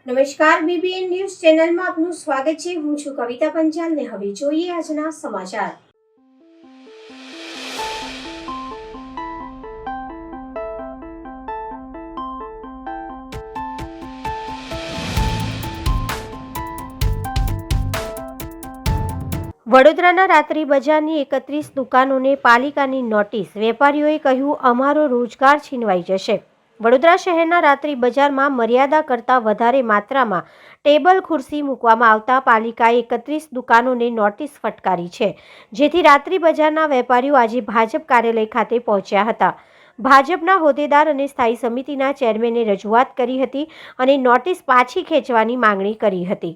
નમસ્કાર, BBN news ચેનલમાં આપનું સ્વાગત છે। હું છું કવિતા પંચાલ ને હવે જોઈએ આજના સમાચાર। વડોદરાના રાત્રિ બજારની 31 દુકાનોને પાલિકાની નોટિસ। વેપારીઓએ કહ્યું, અમારો રોજગાર છીનવાઈ જશે। વડોદરા શહેરના રાત્રિ બજારમાં મર્યાદા કરતાં વધારે માત્રામાં ટેબલ ખુરશી મૂકવામાં આવતા પાલિકાએ 31 દુકાનોને નોટિસ ફટકારી છે, જેથી રાત્રિ બજારના વેપારીઓ આજે ભાજપ કાર્યાલય ખાતે પહોંચ્યા હતા। ભાજપના હોદ્દેદાર અને સ્થાયી સમિતિના ચેરમેને રજૂઆત કરી હતી અને નોટિસ પાછી ખેંચવાની માંગણી કરી હતી।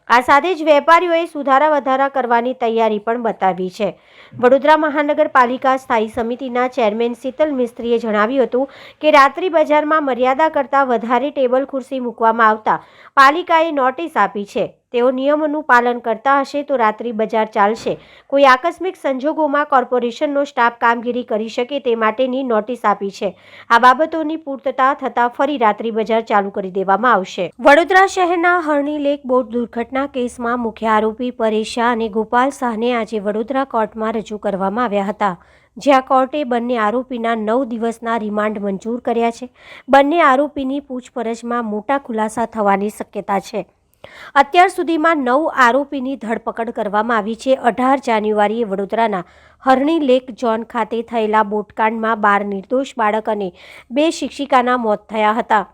આ સાથે જ વેપારીઓએ સુધારા વધારા કરવાની તૈયારી પણ બતાવી છે। વડોદરા મહાનગરપાલિકા સ્થાયી સમિતિના ચેરમેન શીતલ મિસ્ત્રીએ જણાવ્યું હતું કે રાત્રિ બજારમાં મર્યાદા કરતાં વધારે ટેબલ ખુરશી મૂકવામાં આવતા પાલિકાએ નોટિસ આપી છે। તેઓ નિયમોનું પાલન કરતા હશે તો રાત્રિ બજાર ચાલશે। કોઈ આકસ્મિક સંજોગોમાં કોર્પોરેશનનો સ્ટાફ કામગીરી કરી શકે તે માટેની નોટિસ આપી છે। આ બાબતોની પૂર્તતા થતાં ફરી રાત્રિ બજાર ચાલુ કરી દેવામાં આવશે। વડોદરા શહેરના હરણી લેક બોટ દુર્ઘટના કેસમાં મુખ્ય આરોપી પરેશ શાહ અને ગોપાલ શાહને આજે વડોદરા કોર્ટમાં રજૂ કરવામાં આવ્યા હતા, જ્યાં કોર્ટે બંને આરોપીના 9 દિવસના રિમાન્ડ મંજૂર કર્યા છે। બંને આરોપીની પૂછપરછમાં મોટા ખુલાસા થવાની શક્યતા છે। અત્યાર સુધીમાં 9 આરોપીની ધરપકડ કરવામાં આવી છે। 18 જાન્યુઆરીએ વડોદરાના હરણી લેક ઝોન ખાતે થયેલા બોટકાંડમાં 12 નિર્દોષ બાળક અને 2 શિક્ષિકાના મોત થયા હતા,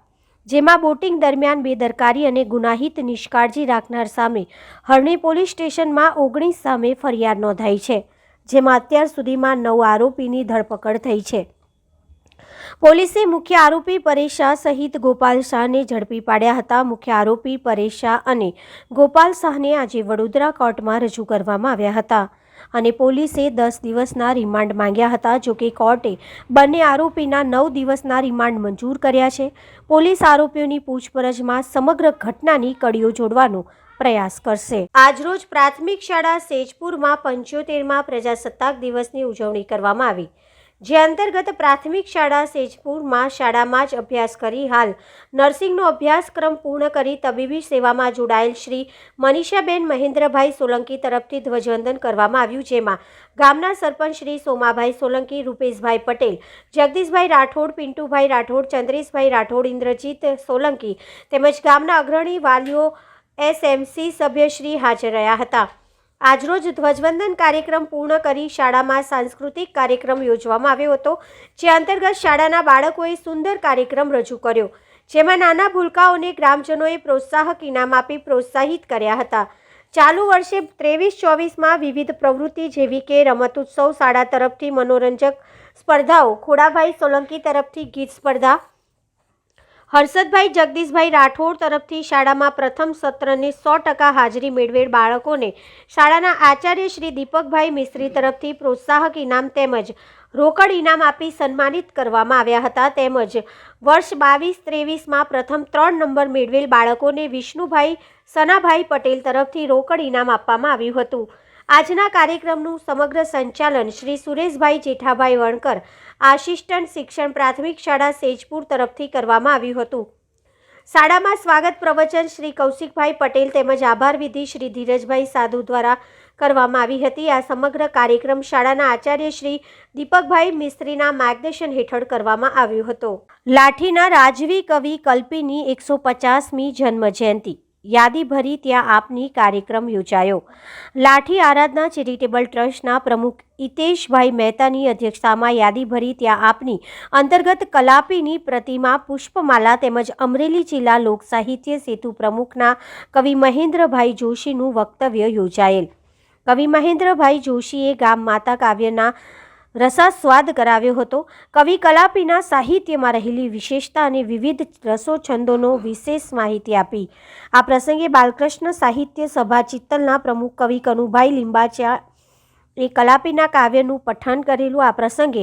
જેમાં બોટિંગ દરમિયાન બેદરકારી અને ગુનાહિત નિષ્કાળજી રાખનાર સામે હરણી પોલીસ સ્ટેશનમાં 19 સામે ફરિયાદ નોંધાઈ છે, જેમાં અત્યાર સુધીમાં 9 આરોપીની ધરપકડ થઈ છે। પોલીસે મુખ્ય આરોપી પરેશ શાહ સહિત ગોપાલ શાહને ઝડપી પાડ્યા હતા। મુખ્ય આરોપી પરેશ શાહ અને ગોપાલ શાહને આજે વડોદરા કોર્ટમાં રજૂ કરવામાં આવ્યા હતા અને પોલીસે 10 દિવસના રિમાન્ડ માંગ્યા હતા। જોકે કોર્ટે બંને આરોપીના 9 દિવસના રિમાન્ડ મંજૂર કર્યા છે। પોલીસ આરોપીઓની પૂછપરછમાં સમગ્ર ઘટનાની કડીઓ જોડવાનો પ્રયાસ કરશે। આજરોજ પ્રાથમિક શાળા સેજપુરમાં 75મા પ્રજાસત્તાક દિવસની ઉજવણી કરવામાં આવી, જે અંતર્ગત પ્રાથમિક શાળા સેજપુરમાં શાળામાં જ અભ્યાસ કરી હાલ નર્સિંગનો અભ્યાસક્રમ પૂર્ણ કરી તબીબી સેવામાં જોડાયેલ શ્રી મનીષાબેન મહેન્દ્રભાઈ સોલંકી તરફથી ધ્વજવંદન કરવામાં આવ્યું, જેમાં ગામના સરપંચ શ્રી સોમાભાઈ સોલંકી, રૂપેશભાઈ પટેલ, જગદીશભાઈ રાઠોડ, પિન્ટુભાઈ રાઠોડ, ચંદ્રેશભાઈ રાઠોડ, ઇન્દ્રજીત સોલંકી તેમજ ગામના અગ્રણી વાલીઓ SMC સભ્યશ્રી હાજર રહ્યા હતા। આજરોજ ધ્વજવંદન કાર્યક્રમ પૂર્ણ કરી શાળામાં સાંસ્કૃતિક કાર્યક્રમ યોજવામાં આવ્યો હતો, જે અંતર્ગત શાળાના બાળકોએ સુંદર કાર્યક્રમ રજૂ કર્યો, જેમાં નાના ભૂલકાઓને ગ્રામજનોએ પ્રોત્સાહક ઇનામ આપી પ્રોત્સાહિત કર્યા હતા। ચાલુ વર્ષે 23-24માં વિવિધ પ્રવૃત્તિ જેવી કે રમતોત્સવ, શાળા તરફથી મનોરંજક સ્પર્ધાઓ, ખોડાભાઈ સોલંકી તરફથી ગીત સ્પર્ધા, હર્ષદભાઈ જગદીશભાઈ રાઠોડ તરફથી શાળામાં પ્રથમ સત્રને 100% હાજરી મેળવેલ બાળકોને શાળાના આચાર્ય શ્રી દીપકભાઈ મિસ્ત્રી તરફથી પ્રોત્સાહક ઇનામ તેમજ રોકડ ઇનામ આપી સન્માનિત કરવામાં આવ્યા હતા। તેમજ વર્ષ 22-23માં પ્રથમ 3 નંબર મેળવેલ બાળકોને વિષ્ણુભાઈ સનાભાઈ પટેલ તરફથી રોકડ ઇનામ આપવામાં આવ્યું હતું। આજના કાર્યક્રમનું સમગ્ર સંચાલન શ્રી સુરેશભાઈ જેઠાભાઈ વણકર, આસિસ્ટન્ટ શિક્ષણ પ્રાથમિક શાળા સેજપુર તરફથી કરવામાં આવ્યું હતું। શાળામાં સ્વાગત પ્રવચન શ્રી કૌશિકભાઈ પટેલ તેમજ આભાર વિધિ શ્રી ધીરજભાઈ સાધુ દ્વારા કરવામાં આવી હતી। આ સમગ્ર કાર્યક્રમ શાળાના આચાર્ય શ્રી દીપકભાઈ મિસ્ત્રીના માર્ગદર્શન હેઠળ કરવામાં આવ્યો હતો। લાઠીના રાજવી કવિ કલ્પીની 150મી જન્મ જયંતિ યાદી ભરી ત્યાં આપની કાર્યક્રમ યોજાયો। લાઠી આરાધના ચેરિટેબલ ટ્રસ્ટના પ્રમુખ હિતેશભાઈ મહેતાની અધ્યક્ષતામાં યાદી ભરી ત્યાં આપની અંતર્ગત કલાપીની પ્રતિમા, પુષ્પમાલા તેમજ અમરેલી જિલ્લા લોક સાહિત્ય સેતુ પ્રમુખના કવિ મહેન્દ્રભાઈ જોશીનું વક્તવ્ય યોજાયેલ। કવિ મહેન્દ્રભાઈ જોશીએ ગામ માતા કાવ્યના રસાસ્વાદ કરાવ્યો હતો। કવિ કલાપીના સાહિત્યમાં રહેલી વિશેષતા અને વિવિધ રસો છંદોનો વિશેષ માહિતી આપી। આ પ્રસંગે બાલકૃષ્ણ સાહિત્ય સભા ચિત્તલના પ્રમુખ કવિ કનુભાઈ લિંબાચા એ કલાપીના કાવ્યનું પઠન કરેલું. આ પ્રસંગે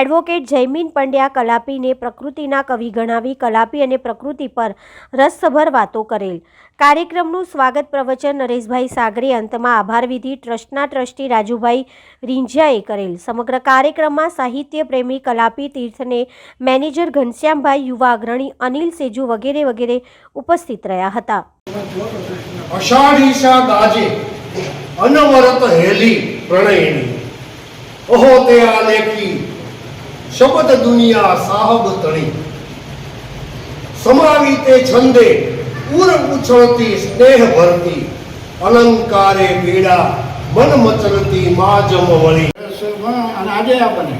એડવોકેટ જયમીન પંડ્યા કલાપીને પ્રકૃતિના કવિ ગણાવી કલાપી અને પ્રકૃતિ પર રસસભર વાતો કરેલ. કાર્યક્રમનું સ્વાગત પ્રવચન નરેશભાઈ સાગરે, અંતમાં આભાર વિધિ ટ્રસ્ટના ટ્રસ્ટી રાજુભાઈ રીંઝિયાએ કરેલ. સમગ્ર કાર્યક્રમમાં સાહિત્ય પ્રેમી કલાપી તીર્થને મેનેજર ઘનશ્યામભાઈ, યુવા અગ્રણી અનિલ સેજુ વગેરે વગેરે ઉપસ્થિત રહ્યા હતા. અષાઢીશા ગાજે અનવરત હેલી પ્રણયની, ઓહો તે આલેખી શબ્દ દુનિયા સાહબ તણી, સમાવી તે છંદે ઉર ઉછળતી સ્નેહ ભરતી, અલંકારે પીડા મન મચલતી માજમ વળી. અને આજે આપણને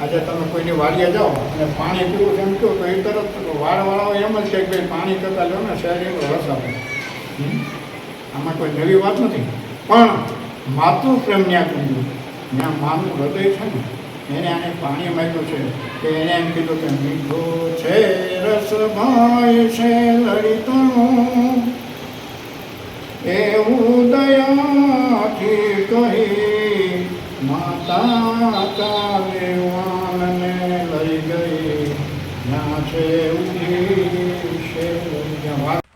આજે તમે કોઈની વાડીએ જાઓ અને પાણી પીવું એમ કહો તો એ તરત વાળવાળો એમ જ છે કે પાણી કરતા લો ને શરીરનો રસ આપે. આમાં કોઈ નવી વાત નથી, પણ માતૃપ્રેમ ત્યાં કર્યું, ત્યાં માનું હૃદય છે ને એને આને પાણી માગ્યું છે કે એને એમ કીધું કે મીઠો છે રસ ભાઈ છે લલિતનું, એવું દયાથી કહી માતા ચાલે વાનને લઈ ગઈ, ત્યાં છે ઉભી છે.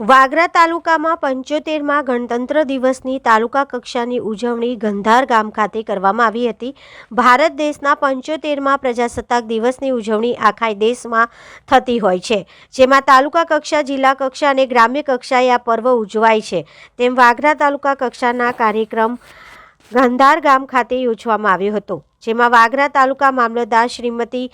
વાગરા તાલુકામાં 75મા ગણતંત્ર દિવસની તાલુકા કક્ષાની ઉજવણી ગંધાર ગામ ખાતે કરવામાં આવી હતી. ભારત દેશના 75મા પ્રજાસત્તાક દિવસની ઉજવણી આખા દેશમાં થતી હોય છે, જેમાં તાલુકા કક્ષા, જિલ્લા કક્ષા અને ગ્રામ્ય કક્ષાએ આ પર્વ ઉજવાય છે. તેમ વાગરા તાલુકા કક્ષાના કાર્યક્રમ ગંધાર ગામ ખાતે યોજવામાં આવ્યો હતો, જેમાં વાગરા તાલુકા મામલતદાર શ્રીમતી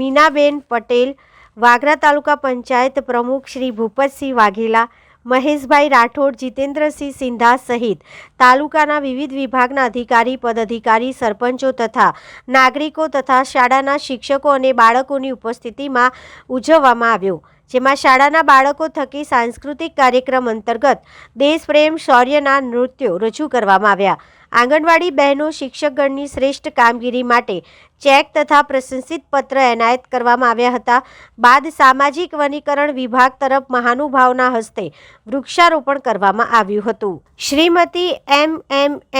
મીનાબેન પટેલ, વાગરા તાલુકા પંચાયત પ્રમુખ શ્રી ભૂપતસિંહ વાઘેલા, મહેશભાઈ રાઠોડ, જીતેન્દ્રસિંહ સિંધા સહિત તાલુકાના વિવિધ વિભાગના અધિકારી, પદાધિકારી, સરપંચો તથા નાગરિકો તથા શાળાના શિક્ષકો અને બાળકોની ઉપસ્થિતિમાં ઉજવવામાં આવ્યો, જેમાં શાળાના બાળકો થકી સાંસ્કૃતિક કાર્યક્રમ અંતર્ગત દેશપ્રેમ, શૌર્યના નૃત્યો રજૂ કરવામાં આવ્યા. આંગણવાડી બહેનો શિક્ષકગણની શ્રેષ્ઠ કામગીરી માટે ચેક તથા પ્રશંસિત પત્ર એનાયત કરવામાં આવ્યા હતા. બાદ સામાજિક વનીકરણ વિભાગ તરફ મહાનુભાવના હસ્તે વૃક્ષારોપણ કરવામાં આવ્યું હતું. શ્રીમતી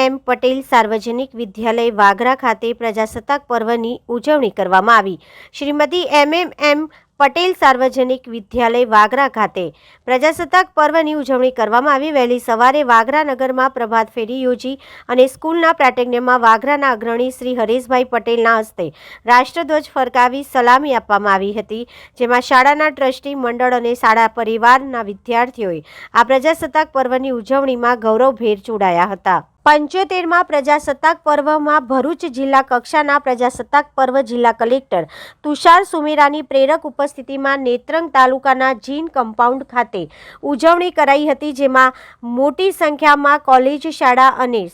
એમ પટેલ સાર્વજનિક વિદ્યાલય વાગરા ખાતે પ્રજાસત્તાક પર્વની ઉજવણી કરવામાં આવી. શ્રીમતી એમ પટેલ સાર્વજનિક વિદ્યાલય વાગરા ખાતે પ્રજાસત્તાક પર્વની ઉજવણી કરવામાં આવી. વહેલી સવારે વાગરા નગરમાં પ્રભાત ફેરી યોજી અને સ્કૂલના પ્રાટેગ્યમમાં વાગરાના અગ્રણી શ્રી હરેશભાઈ પટેલના હસ્તે રાષ્ટ્રધ્વજ ફરકાવી સલામી આપવામાં આવી હતી, જેમાં શાળાના ટ્રસ્ટી મંડળ અને શાળા પરિવારના વિદ્યાર્થીઓએ આ પ્રજાસત્તાક પર્વની ઉજવણીમાં ગૌરવભેર જોડાયા હતા. 75મા પ્રજાસત્તાક પર્વમાં ભરૂચ જિલ્લા કક્ષાના પ્રજાસત્તાક પર્વ જિલ્લા કલેક્ટર તુષાર સુમેરાની પ્રેરક ઉપસ્થિતિમાં નેત્રંગ તાલુકાના જીન કમ્પાઉન્ડ ખાતે ઉજવણી કરાઈ હતી, જેમાં મોટી સંખ્યામાં કોલેજ, શાળા અને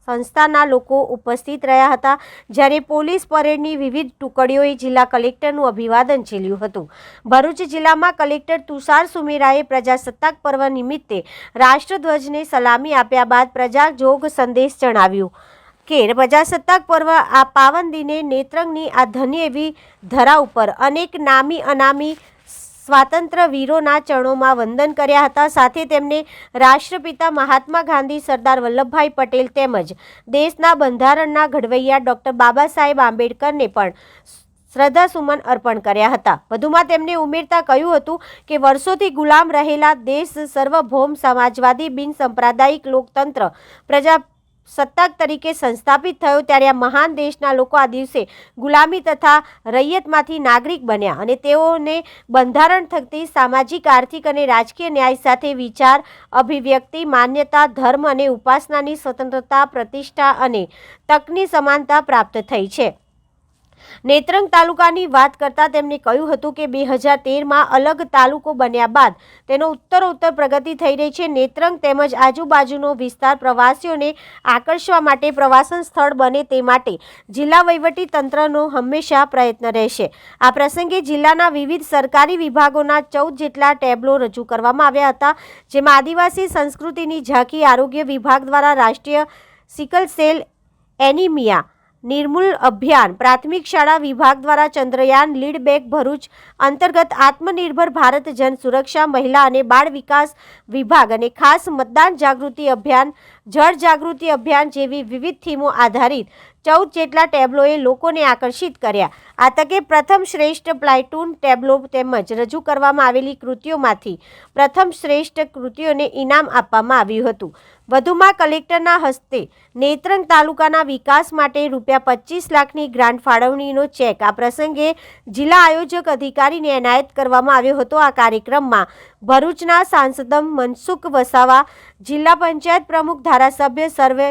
સંસ્થાના લોકો ઉપસ્થિત રહ્યા હતા. જ્યારે પોલીસ પરેડની વિવિધ ટુકડીઓએ જિલ્લા કલેક્ટરનું અભિવાદન ઝીલ્યું હતું. ભરૂચ જિલ્લામાં કલેક્ટર તુષાર સુમેરાએ પ્રજાસત્તાક પર્વ નિમિત્તે રાષ્ટ્રધ્વજને સલામી આપ્યા બાદ પ્રજાજોગ સંદેશ જણાવ્યું કે પ્રજાસત્તાક પર્વ આ પાવન દિને નેત્રંગની આ ધન્ય એવી ધરા ઉપર અનેક નામી અનામી સ્વાતંત્ર્ય વીરોના ચરણોમાં વંદન કર્યા હતા. સાથે તેમને રાષ્ટ્રપિતા મહાત્મા ગાંધી, સરદાર વલ્લભભાઈ પટેલ તેમજ દેશના બંધારણના ઘડવૈયા ડૉક્ટર બાબા સાહેબ આંબેડકરને પણ શ્રદ્ધાસુમન અર્પણ કર્યા હતા. વધુમાં તેમને ઉમેરતા કહ્યું હતું કે વર્ષોથી ગુલામ રહેલા દેશ સર્વભૌમ સમાજવાદી બિન સાંપ્રદાયિક લોકતંત્ર પ્રજાસત્તાક તરીકે સંસ્થાપિત થયો, ત્યારે આ મહાન દેશના લોકો આ દિવસે ગુલામી તથા રૈયતમાંથી નાગરિક બન્યા અને તેઓને બંધારણ થકી સામાજિક, આર્થિક અને રાજકીય ન્યાય સાથે વિચાર, અભિવ્યક્તિ, માન્યતા, ધર્મ અને ઉપાસનાની સ્વતંત્રતા, પ્રતિષ્ઠા અને તકની સમાનતા પ્રાપ્ત થઈ છે. નેત્રંગ તાલુકાની વાત કરતા તેમણે કહ્યું હતું કે 2013માં અલગ તાલુકો બન્યા બાદ તેનો ઉત્તરોત્તર પ્રગતિ થઈ રહી છે. નેત્રંગ તેમજ આજુબાજુનો વિસ્તાર પ્રવાસીઓને આકર્ષવા માટે પ્રવાસન સ્થળ બને તે માટે જિલ્લા વહીવટી તંત્રનો હંમેશા પ્રયત્ન રહેશે. આ પ્રસંગે જિલ્લાના વિવિધ સરકારી વિભાગોના 14 જેટલા ટેબ્લો રજૂ કરવામાં આવ્યા હતા, જેમાં આદિવાસી સંસ્કૃતિની ઝાંખી, આરોગ્ય વિભાગ દ્વારા રાષ્ટ્રીય સિકલ સેલ એનિમિયા નિર્મૂલ અભિયાન, પ્રાથમિક શાળા વિભાગ દ્વારા ચંદ્રયાન, લીડ બેક ભરૂચ અંતર્ગત આત્મનિર્ભર ભારત, જન સુરક્ષા, મહિલા અને બાળ વિકાસ વિભાગ અને ખાસ મતદાન જાગૃતિ અભિયાન જળ જાગૃતિ અભિયાન જેવી વિવિધ થીમો આધારિત 14 જેટલા ટેબ્લોએ લોકોને આકર્ષિત કર્યા. આ તકે પ્રથમ શ્રેષ્ઠ પ્લાટૂન ટેબ્લો તેમજ રજૂ કરવામાં આવેલી કૃતિઓમાંથી પ્રથમ શ્રેષ્ઠ કૃતિઓને ઇનામ આપવામાં આવ્યું હતું. વધુમાં કલેક્ટરના હસ્તે નેત્રંગ તાલુકાના વિકાસ માટે ₹25 લાખની ગ્રાન્ટ ફાળવણીનો ચેક આ પ્રસંગે જિલ્લા આયોજક અધિકારીને એનાયત કરવામાં આવ્યો હતો. આ કાર્યક્રમમાં ભરૂચના સાંસદ મનસુખ વસાવા, જિલ્લા પંચાયત પ્રમુખ ધારાસભ્ય સર્વે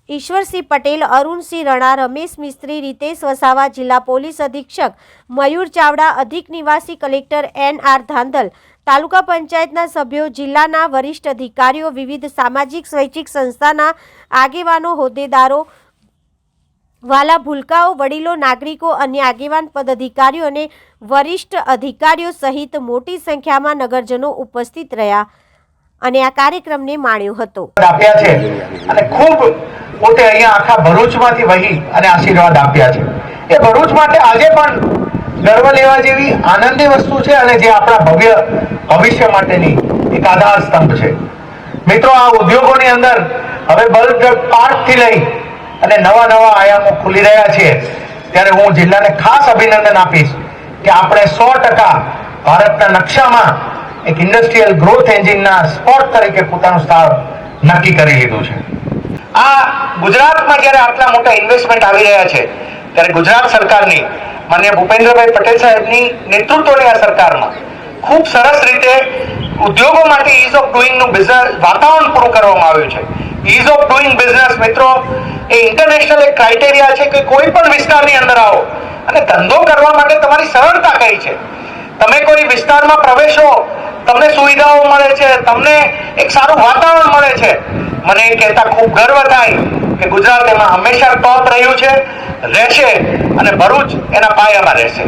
ઈશ્વરસિંહ પટેલ, અરુણસિંહ રણા, રમેશ મિસ્ત્રી, રીતેશ વસાવા, જિલ્લા પોલીસ અધિક્ષક મયુર ચાવડા, અધિક નિવાસી કલેક્ટર NR ધાંધલ, તાલુકા પંચાયતના સભ્યો, જિલ્લાના વરિષ્ઠ અધિકારીઓ, વિવિધ સામાજિક સ્વૈચ્છિક સંસ્થાના આગેવાનો, હોદ્દેદારો, વાલા ભૂલકાઓ, વડીલો, નાગરિકો, અન્ય આગેવાન પદાધિકારીઓ અને વરિષ્ઠ અધિકારીઓ સહિત મોટી સંખ્યામાં નગરજનો ઉપસ્થિત રહ્યા અને આ કાર્યક્રમને માણ્યો હતો. આપ્યા છે અને ખૂબ પોતે અહીંયા આખા ભરૂચમાંથી વહી અને આશીર્વાદ આપ્યા છે. એ ભરૂચ માટે આજે પણ ગર્વ લેવા જેવી આનંદની વસ્તુ છે અને જે આપણા ભવ્ય ભવિષ્ય માટેની એક આધાર સ્તંભ છે. મિત્રો, આ ઉદ્યોગોની અંદર હવે બલ્ક પાર્કથી લઈ અને નવા આયામો ખુલી રહ્યા છે ત્યારે હું જિલ્લાને ખાસ અભિનંદન આપીશ કે આપણે 100% ભારતના નકશામાં એક ઇન્ડસ્ટ્રીયલ ગ્રોથ એન્જિનના સ્પોટ તરીકે પોતાનું સ્થાન નક્કી કરી લીધું છે. આ ગુજરાતમાં જ્યારે આટલા મોટા ઇન્વેસ્ટમેન્ટ આવી રહ્યા છે ત્યારે ગુજરાત સરકારની માનનીય ભૂપેન્દ્રભાઈ પટેલ સાહેબની નેતૃત્વની આ સરકારમાં ખૂબ સરસ રીતે ઉદ્યોગો માટે ઇઝ ઓફ ડુઈંગનું બિઝનેસ વાતાવરણ પૂરું કરવામાં આવ્યું છે. ઇઝ ઓફ ડુઈંગ બિઝનેસ મિત્રો એ ઇન્ટરનેશનલ એક ક્રાઇટેરિયા છે કે કોઈ પણ વિસ્તારની અંદર આવો અને ધંધો કરવા માટે તમારી સરળતા કઈ છે. તમે કોઈ વિસ્તારમાં પ્રવેશો, તમને સુવિધાઓ મળે છે, તમને એક સારું વાતાવરણ મળે છે. મને એ કહેતા ખૂબ ગર્વ થાય કે ગુજરાત એમાં હંમેશા ટોપ રહ્યું છે, રહેશે અને ભરૂચ એના પાયામાં રહેશે.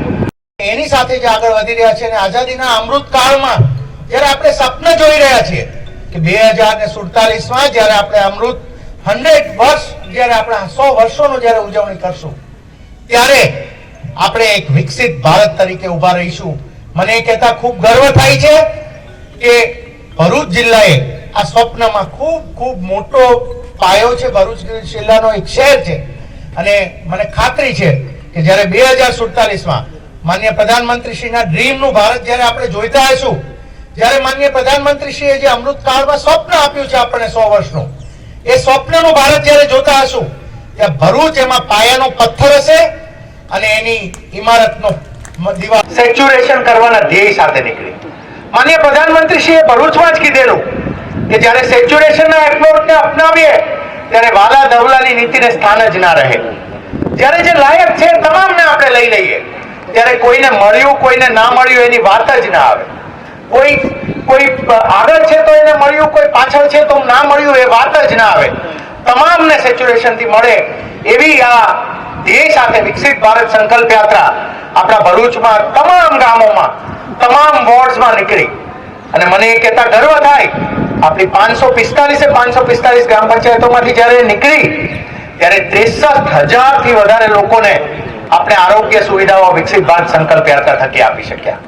એની સાથે જે આગળ વધી રહ્યા છે અને આઝાદીના અમૃત કાળમાં જ્યારે આપણે સપના જોઈ રહ્યા છીએ કે 2047માં જ્યારે આપણે અમૃત 100 વર્ષ જ્યારે આપણા 100 વર્ષોનો જ્યારે ઉજવણી કરશું ત્યારે આપણે એક વિકસિત ભારત તરીકે ઉભા રહીશું. મને એ કહેતા ખૂબ ગર્વ થાય છે કે ભરૂચ જિલ્લાએ આ સ્વપ્નમાં ખૂબ મોટો પાયો છે. ભરૂચ જિલ્લાનો એક શહેર છે અને મને ખાતરી છે કે જ્યારે 2047માં માનનીય પ્રધાનમંત્રીશ્રીના ડ્રીમનું ભારત જ્યારે આપણે જોઈતા હશું, જ્યારે માનનીય પ્રધાનમંત્રીશ્રીએ જે અમૃતકાળમાં સ્વપ્ન આપ્યું છે આપણને 100 વર્ષનું, એ સ્વપ્નનું ભારત જ્યારે જોતા હશું ત્યાં ભરૂચ એમાં પાયાનો પથ્થર હશે અને એની ઇમારતનો દિવાલ સેચ્યુરેશન કરવાના ધ્યેય સાથે નીકળી. માનનીય પ્રધાનમંત્રીશ્રીએ ભરૂચમાં જ કીધેલું કે જ્યારે સેચ્યુરેશનના એપ્રોચને અપનાવીએ ત્યારે વાલા દવલાની નીતિને સ્થાન જ ના રહે. જ્યારે જે લાયક છે તમામને આપણે લઈ લઈએ ત્યારે કોઈને મળ્યું કોઈને ના મળ્યું એની વાત જ ના આવે. કોઈ આગળ છે તો એને મળ્યું, કોઈ પાછળ છે તો ના મળ્યું એ વાત જ ના આવે. તમામને સેચ્યુરેશનથી મળે એવી આ ધ્યેય સાથે વિકસિત ભારત સંકલ્પ યાત્રા આપણા ભરૂચમાં તમામ ગામોમાં, તમામ વોર્ડ્સમાં નીકળી અને મને એ કહેતા ગર્વ થાય આપણી 545 ગ્રામ પંચાયતોમાંથી જ્યારે નીકળી ત્યારે 63,000થી વધારે લોકોને આપણે આરોગ્ય સુવિધાઓ વિકસિત ભારત સંકલ્પ યાત્રા થકી આપી શક્યા.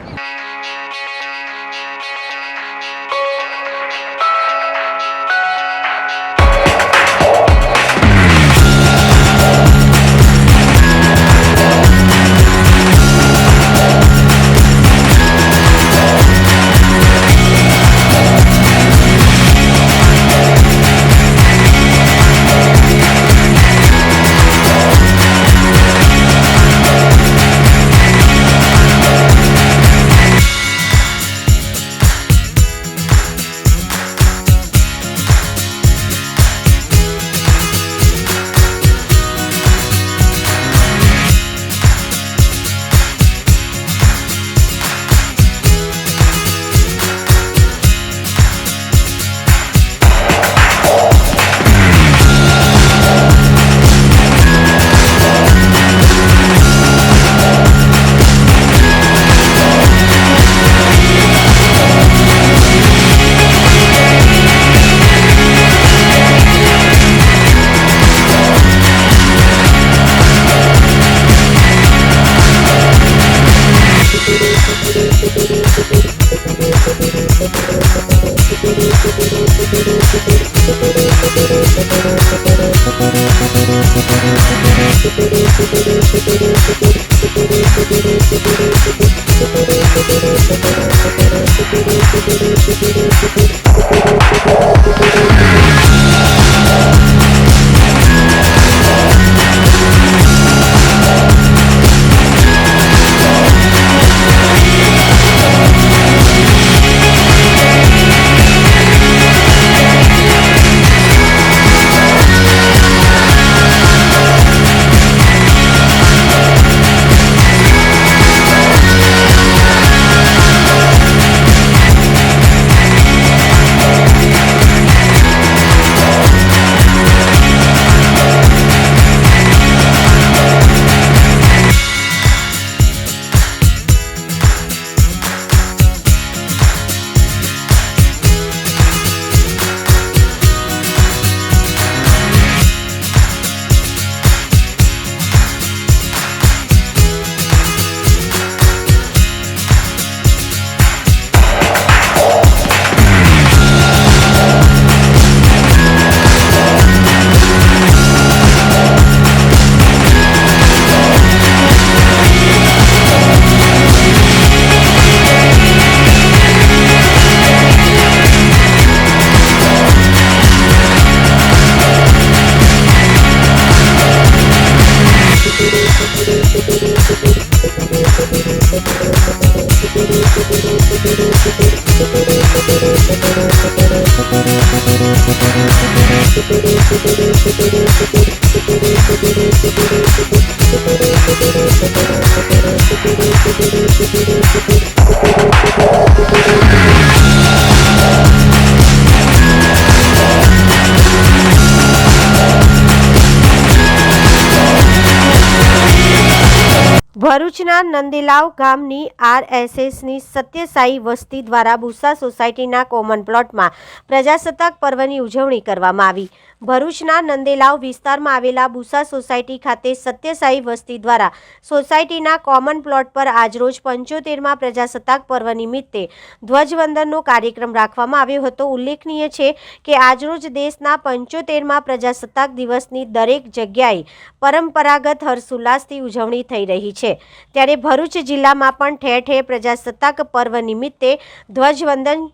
ભરૂચના નંદેલાવ ગામની આરએસએસની સત્યસાઈ વસ્તી દ્વારા બુસા સોસાયટીના કોમન પ્લોટમાં પ્રજાસત્તાક પર્વની ઉજવણી કરવામાં આવી. ભરૂચના નંદેલાવ વિસ્તારમાં આવેલા બુસા સોસાયટી ખાતે સત્યસાઈ વસ્તી દ્વારા સોસાયટીના કોમન પ્લોટ પર આજરોજ 75માં પ્રજાસત્તાક પર્વ નિમિત્તે ધ્વજવંદનનો કાર્યક્રમ રાખવામાં આવ્યો હતો. ઉલ્લેખનીય છે કે આજરોજ દેશના 75માં પ્રજાસત્તાક દિવસની દરેક જગ્યાએ પરંપરાગત હર્ષોલ્લાસથી ઉજવણી થઈ રહી છે. ત્યારે ભરૂચ જિલ્લામાં પણ ઠેર ઠેર પ્રજાસત્તાક પર્વ નિમિત્તે ધ્વજવંદન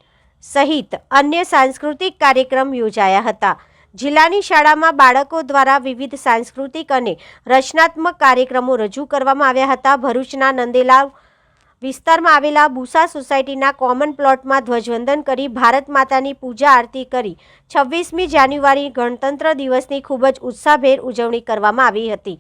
સહિત અન્ય સાંસ્કૃતિક કાર્યક્રમ યોજાયા હતા. જિલ્લાની શાળામાં બાળકો દ્વારા વિવિધ સાંસ્કૃતિક અને રચનાત્મક કાર્યક્રમો રજૂ કરવામાં આવ્યા હતા. ભરૂચના નંદેલાવ વિસ્તારમાં આવેલા બુસા સોસાયટીના કોમન પ્લોટમાં ધ્વજવંદન કરી ભારત માતાની પૂજા આરતી કરી 26મી જાન્યુઆરી ગણતંત્ર દિવસની ખૂબ જ ઉત્સાહભેર ઉજવણી કરવામાં આવી હતી.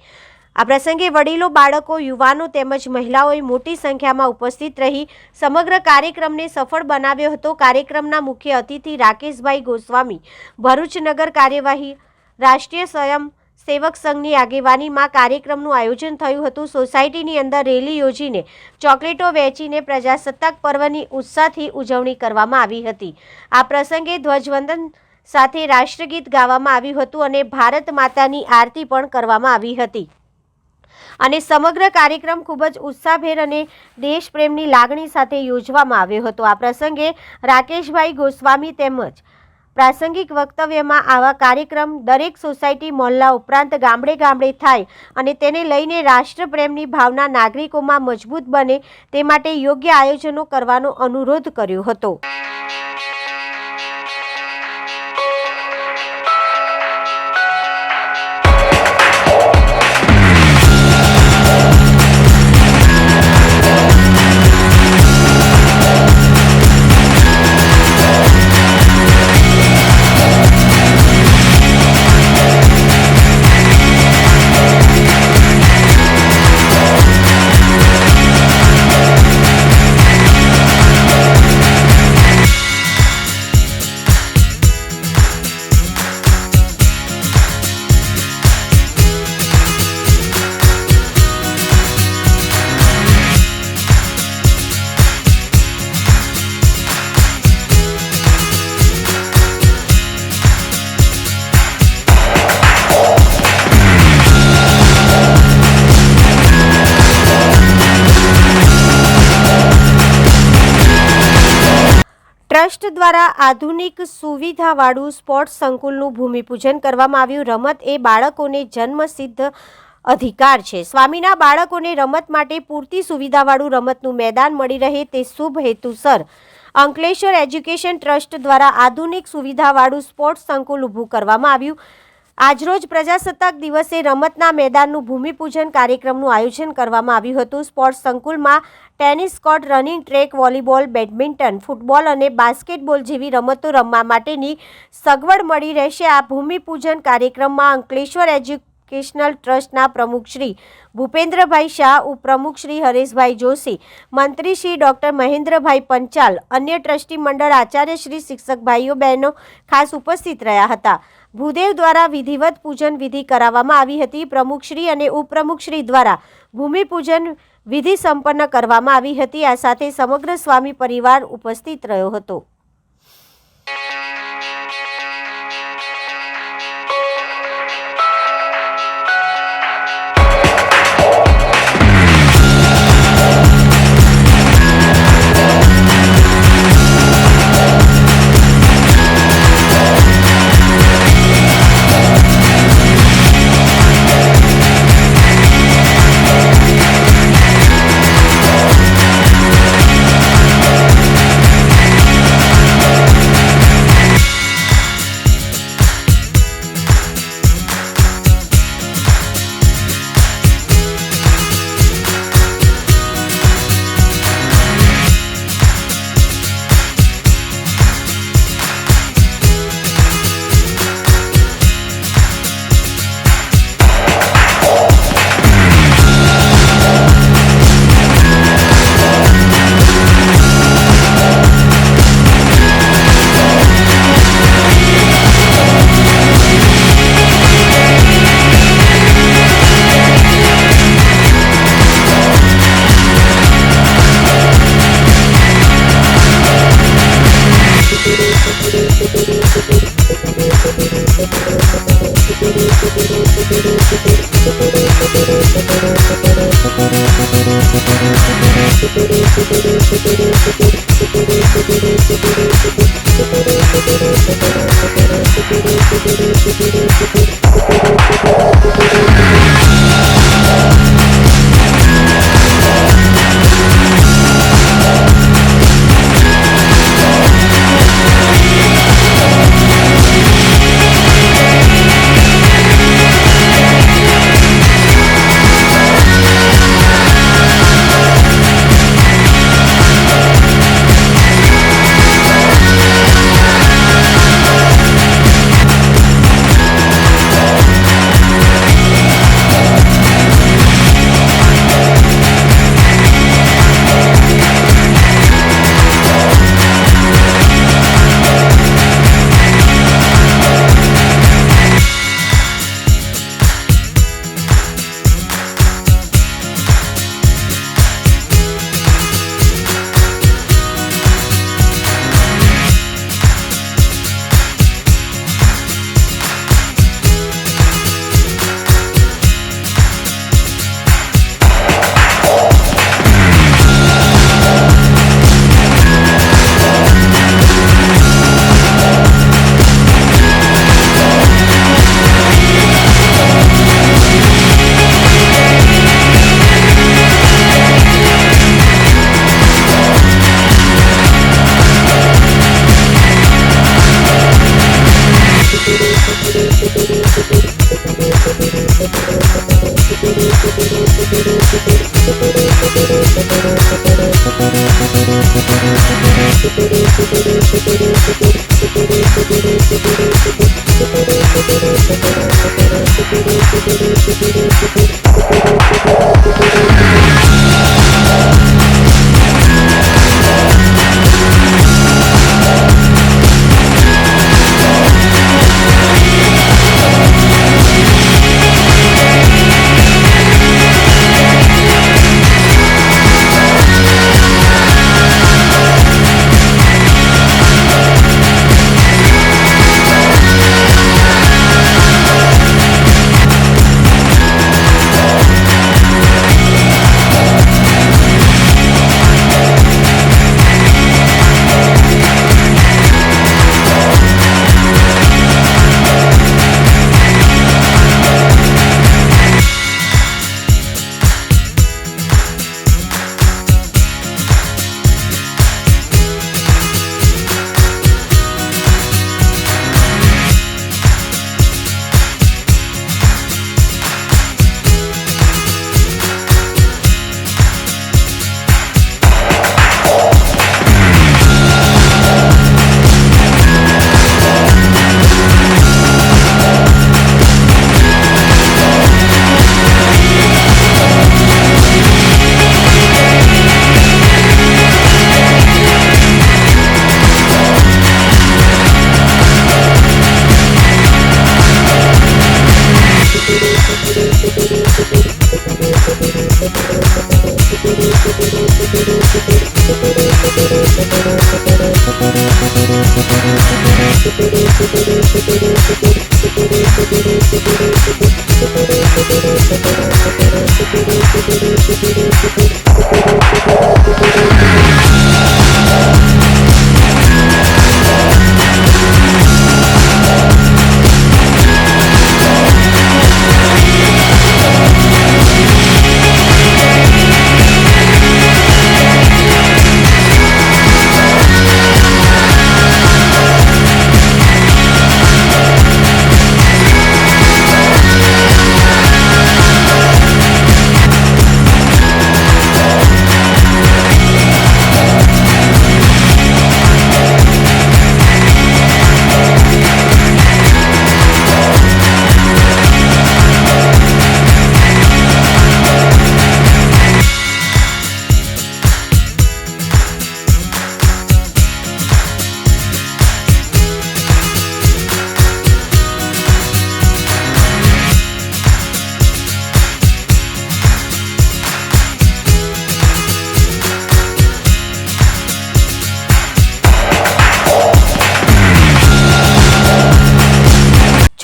આ પ્રસંગે વડીલો, બાળકો, યુવાનો તેમજ મહિલાઓએ મોટી સંખ્યામાં ઉપસ્થિત રહી સમગ્ર કાર્યક્રમને સફળ બનાવ્યો હતો. કાર્યક્રમના મુખ્ય અતિથિ રાકેશભાઈ ગોસ્વામી, ભરૂચ નગર કાર્યવાહી રાષ્ટ્રીય સ્વયં સેવક સંઘની આગેવાનીમાં કાર્યક્રમનું આયોજન થયું હતું. સોસાયટીની અંદર રેલી યોજીને ચોકલેટો વહેંચીને પ્રજાસત્તાક પર્વની ઉત્સાહથી ઉજવણી કરવામાં આવી હતી. આ પ્રસંગે ધ્વજવંદન સાથે રાષ્ટ્રગીત ગાવામાં આવ્યું હતું અને ભારત માતાની આરતી પણ કરવામાં આવી હતી અને સમગ્ર કાર્યક્રમ ખૂબ જ ઉત્સાહભેર અને દેશપ્રેમની લાગણી સાથે યોજવામાં આવ્યો હતો. આ પ્રસંગે રાકેશભાઈ ગોસ્વામી તેમજ પ્રાસંગિક વક્તવ્યમાં આવા કાર્યક્રમ દરેક સોસાયટી, મોહલ્લા ઉપરાંત ગામડે ગામડે થાય અને તેને લઈને રાષ્ટ્રપ્રેમની ભાવના નાગરિકોમાં મજબૂત બને તે માટે યોગ્ય આયોજનો કરવાનો અનુરોધ કર્યો હતો. ટ્રસ્ટ દ્વારા આધુનિક સુવિધાવાળું સ્પોર્ટ્સ સંકુલનું ભૂમિપૂજન કરવામાં આવ્યું. રમત એ બાળકોને જન્મસિદ્ધ અધિકાર છે. સ્વામીના બાળકોને રમત માટે પૂરતી સુવિધાવાળું રમતનું મેદાન મળી રહે તે શુભ હેતુસર અંકલેશ્વર એજ્યુકેશન ટ્રસ્ટ દ્વારા આધુનિક સુવિધાવાળું સ્પોર્ટ્સ સંકુલ ઊભું કરવામાં આવ્યું. આજરોજ પ્રજાસત્તાક દિવસે રમતના મેદાનનું ભૂમિપૂજન કાર્યક્રમનું આયોજન કરવામાં આવ્યું હતું. સ્પોર્ટ્સ સંકુલમાં tennis court, running track, volleyball, badminton, football અને બાસ્કેટબોલ જેવી રમતો રમવા માટેની સગવડ મળી રહેશે. આ ભૂમિપૂજન કાર્યક્રમમાં અંકલેશ્વર એજ્યુકેશનલ ટ્રસ્ટના પ્રમુખ શ્રી ભૂપેન્દ્રભાઈ શાહ, ઉપપ્રમુખ શ્રી હરેશભાઈ જોશી, મંત્રી શ્રી ડૉક્ટર મહેન્દ્રભાઈ પંચાલ, અન્ય ટ્રસ્ટી મંડળ, આચાર્ય શ્રી, શિક્ષક ભાઈઓ બહેનો ખાસ ઉપસ્થિત રહ્યા હતા. ભૂદેવ દ્વારા વિધિવત પૂજન વિધિ કરાવવામાં આવી હતી. પ્રમુખશ્રી અને ઉપપ્રમુખશ્રી દ્વારા ભૂમિપૂજન વિધિ સંપન્ન કરવામાં આવી હતી. આ સાથે સમગ્ર સ્વામી પરિવાર ઉપસ્થિત રહ્યો હતો.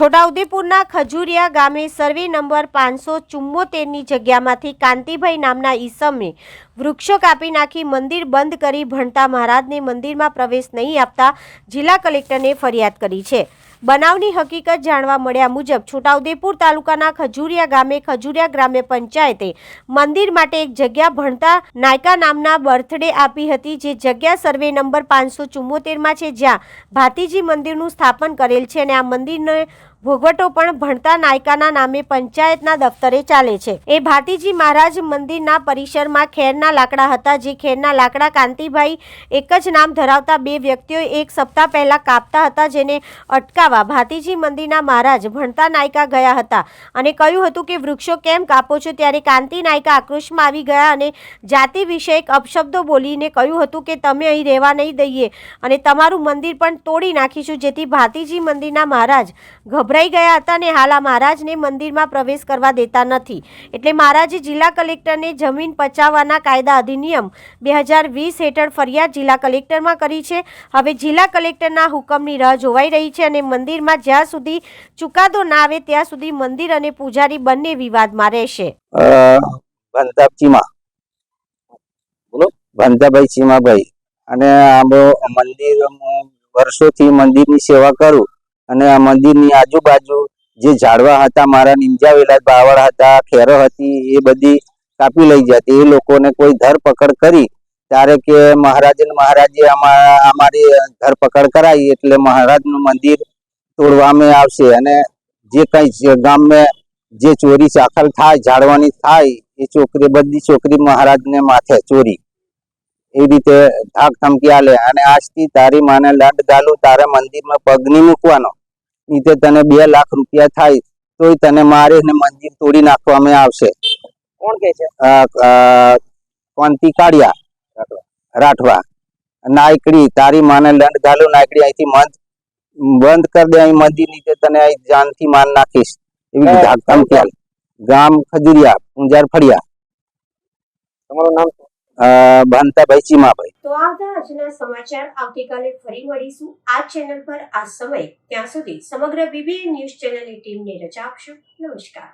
છોટાઉદેપુરના ખજુરિયા ગામે સર્વે નંબર 574ની જગ્યામાંથી કાંતિભાઈ નામના ઈસમે વૃક્ષો કાપી નાખી મંદિર બંધ કરી ભણતા મહારાજને મંદિરમાં પ્રવેશ નહીં આપતા જિલ્લા કલેક્ટરને ફરિયાદ કરી છે. બનાવની હકીકત જાણવા મળ્યા મુજબ છોટાઉદેપુર તાલુકાના ખજુરિયા ગામે ખજુરિયા ગ્રામ્ય પંચાયતે મંદિર માટે એક જગ્યા ભણતા નાયકા નામના બર્થડે આપી હતી, જે જગ્યા સર્વે નંબર 574માં છે, જ્યાં ભાતીજી મંદિરનું સ્થાપન કરેલ છે અને આ મંદિરને ભોગવટો પણ ભણતા નાયકાના નામે પંચાયતના દફતરે ચાલે છે. એ ભાતીજી મહારાજ મંદિરના પરિસરમાં ખેરના લાકડા હતા, જે ખેરના લાકડા કાંતિભાઈ એક જ નામ ધરાવતા બે વ્યક્તિઓ એક સપ્તાહ પહેલા કાપતા હતા, જેને અટકાવવા ભાતીજી મંદિરના મહારાજ ભણતા નાયકા ગયા હતા અને કહ્યું હતું કે વૃક્ષો કેમ કાપો છો. ત્યારે કાંતિ નાયકા આક્રોશમાં આવી ગયા અને જાતિ વિષયક અપશબ્દો બોલીને કહ્યું હતું કે તમે અહીં રહેવા નહીં દઈએ અને તમારું મંદિર પણ તોડી નાખીશું, જેથી ભાતીજી મંદિરના મહારાજ ગભરાઈ ગયા હતા અને હાલ આ મહારાજને મંદિરમાં પ્રવેશ કરવા દેતા નથી. એટલે મહારાજે જિલ્લા કલેક્ટરને જમીન પચાવવાના કાયદા અધિનિયમ 2020 હેઠળ ફરિયાદ જિલ્લા કલેક્ટરમાં કરી છે. હવે જિલ્લા કલેક્ટરના હુકમની રાહ જોવાઈ રહી છે અને મંદિરમાં જ્યાં સુધી ચુકાદો ના આવે ત્યાં સુધી મંદિર અને પૂજારી બંને વિવાદમાં રહેશે. ભંતાભાઈ ચીમાભાઈ અને મંદિર વર્ષોથી મંદિરની સેવા કરું અને આ મંદિરની આજુબાજુ જે ઝાડવા હતા, મારા નિંજાવેલા બાવળ હતા, ખેરો હતી, એ બધી કાપી લઈ જતી. એ લોકોને કોઈ ધરપકડ કરી ત્યારે કે મહારાજે અમારી ધરપકડ કરાવી એટલે મહારાજનું મંદિર તોડવામાં આવશે અને જે કઈ ગામમાં જે ચોરી ચાખલ થાય, ઝાડવાની થાય, એ બધી છોકરી મહારાજને માથે ચોરી એ રીતે ધાક ધમકી આલે અને આજથી તારી માને દંડ ગાલું, તારે મંદિરમાં પગ નહીં મૂકવાનો, નીચે તને 2 લાખ રૂપિયા થાય તોય તને મારે ને મંદિર તોડી નાખવામાં આવશે. કોણ કે છે? કોંતી કાળિયા રાઠવા નાયકડી, તારી માને દંડ ગાલું, નાયકડી અહીંથી બંધ કરી દે, અહીં મંદિર નીચે તને અહીં જાનથી માર નાખીશ એવી ધાક ધમકી આલે. ગામ ખજુરિયા, પૂંજાર ફળિયા. તમારું નામ? ભંતાભાઈ ચીમાભાઈ. તો આવતા આજના સમાચાર આવતીકાલે ફરી મળીશું આ ચેનલ પર આ સમય. ત્યાં સુધી સમગ્ર BBN ન્યૂઝ ચેનલની ટીમને રજા આપશો. નમસ્કાર.